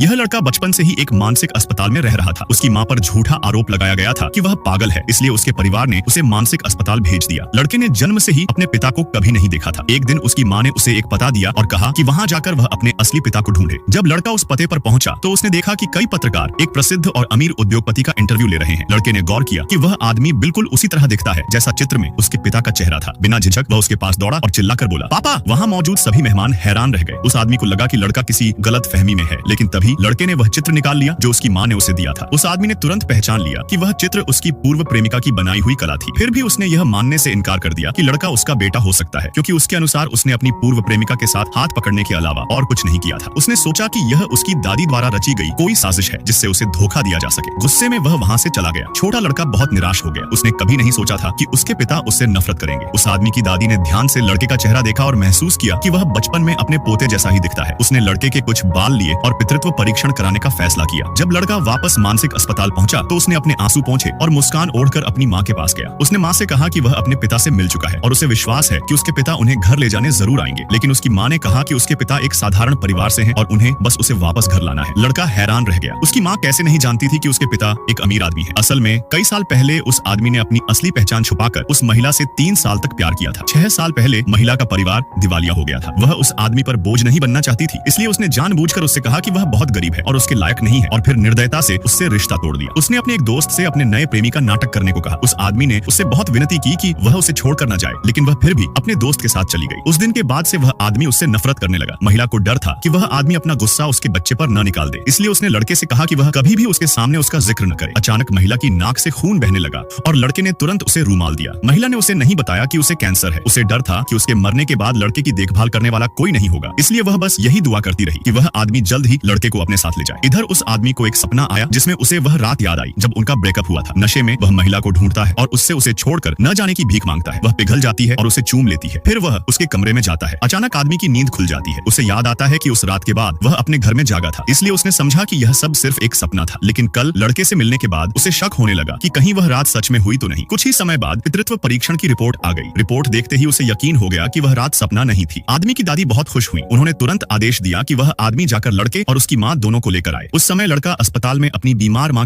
यह लड़का बचपन से ही एक मानसिक अस्पताल में रह रहा था। उसकी माँ पर झूठा आरोप लगाया गया था कि वह पागल है, इसलिए उसके परिवार ने उसे मानसिक अस्पताल भेज दिया। लड़के ने जन्म से ही अपने पिता को कभी नहीं देखा था। एक दिन उसकी माँ ने उसे एक पता दिया और कहा कि वहाँ जाकर वह अपने असली पिता को ढूंढे। जब लड़का उस पते पर पहुंचा तो उसने देखा कि कई पत्रकार एक प्रसिद्ध और अमीर उद्योगपति का इंटरव्यू ले रहे हैं। लड़के ने गौर किया कि वह आदमी बिल्कुल उसी तरह दिखता है जैसा चित्र में उसके पिता का चेहरा था। बिना झिझक वह उसके पास दौड़ा और चिल्लाकर बोला, पापा। वहाँ मौजूद सभी मेहमान हैरान रह गए। उस आदमी को लगा कि लड़का किसी गलत फहमी में है, लेकिन तभी लड़के ने वह चित्र निकाल लिया जो उसकी माँ ने उसे दिया था। उस आदमी ने तुरंत पहचान लिया कि वह चित्र उसकी पूर्व प्रेमिका की बनाई हुई कला थी। फिर भी उसने यह मानने से इनकार कर दिया कि लड़का उसका बेटा हो सकता है, क्योंकि उसके अनुसार उसने अपनी पूर्व प्रेमिका के साथ हाथ पकड़ने के अलावा और कुछ नहीं किया था। उसने सोचा कि यह उसकी दादी द्वारा रची गई कोई साजिश है जिससे उसे धोखा दिया जा सके। गुस्से में वह वहाँ से चला गया। छोटा लड़का बहुत निराश हो गया। उसने कभी नहीं सोचा था कि उसके पिता उससे नफरत करेंगे। उस आदमी की दादी ने ध्यान से लड़के का चेहरा देखा और महसूस किया कि वह बचपन में अपने पोते जैसा ही दिखता है। उसने लड़के के कुछ बाल लिए और पितृत्व परीक्षण कराने का फैसला किया। जब लड़का वापस मानसिक अस्पताल पहुंचा तो उसने अपने आंसू पोंछे और मुस्कान ओढ़कर अपनी माँ के पास गया। उसने माँ से कहा कि वह अपने पिता से मिल चुका है और उसे विश्वास है कि उसके पिता उन्हें घर ले जाने जरूर आएंगे। लेकिन उसकी माँ ने कहा कि उसके पिता एक साधारण परिवार से हैं और उन्हें बस उसे वापस घर लाना है। लड़का हैरान रह गया। उसकी माँ कैसे नहीं जानती थी कि उसके पिता एक अमीर आदमी है। असल में कई साल पहले उस आदमी ने अपनी असली पहचान छुपाकर उस महिला से 3 साल तक प्यार किया था। 6 साल पहले महिला का परिवार दिवालिया हो गया था। वह उस आदमी पर बोझ नहीं बनना चाहती थी, इसलिए उसने जानबूझकर उससे कहा कि वह बहुत गरीब है और उसके लायक नहीं है, और फिर निर्दयता से उससे रिश्ता तोड़ दिया। उसने अपने एक दोस्त से अपने नए प्रेमी का नाटक करने को कहा। उस आदमी ने उससे बहुत विनती की कि वह उसे छोड़कर न जाए, लेकिन वह फिर भी अपने दोस्त के साथ चली गई। उस दिन के बाद से वह आदमी उससे नफरत करने लगा। महिला को डर था कि वह आदमी अपना गुस्सा उसके बच्चे पर न निकाल दे, इसलिए उसने लड़के से कहा कि वह कभी भी उसके सामने उसका जिक्र न करे। अचानक महिला की नाक से खून बहने लगा और लड़के ने तुरंत उसे रूमाल दिया। महिला ने उसे नहीं बताया कि उसे कैंसर है। उसे डर था कि उसके मरने के बाद लड़के की देखभाल करने वाला कोई नहीं होगा, इसलिए वह बस यही दुआ करती रही कि वह आदमी जल्द ही लड़के को अपने साथ ले जाए। इधर उस आदमी को एक सपना आया जिसमें उसे वह रात याद आई जब उनका ब्रेकअप हुआ था। नशे में वह महिला को ढूंढता है और उससे उसे छोड़कर न जाने की भीख मांगता है। वह पिघल जाती है और उसे चूम लेती है। फिर वह उसके कमरे में जाता है। अचानक आदमी की नींद खुल जाती है। उसे याद आता है कि उस रात के बाद वह अपने घर में जागा था, इसलिए उसने समझा कि यह सब सिर्फ एक सपना था। लेकिन कल लड़के से मिलने के बाद उसे शक होने लगा कि कहीं वह रात सच में हुई तो नहीं। कुछ ही समय बाद पितृत्व परीक्षण की रिपोर्ट आ गई। रिपोर्ट देखते ही उसे यकीन हो गया कि वह रात सपना नहीं थी। आदमी की दादी बहुत खुश हुई। उन्होंने तुरंत आदेश दिया कि वह आदमी जाकर लड़के और उसकी माँ दोनों को लेकर आए। उस समय लड़का अस्पताल में अपनी बीमार माँ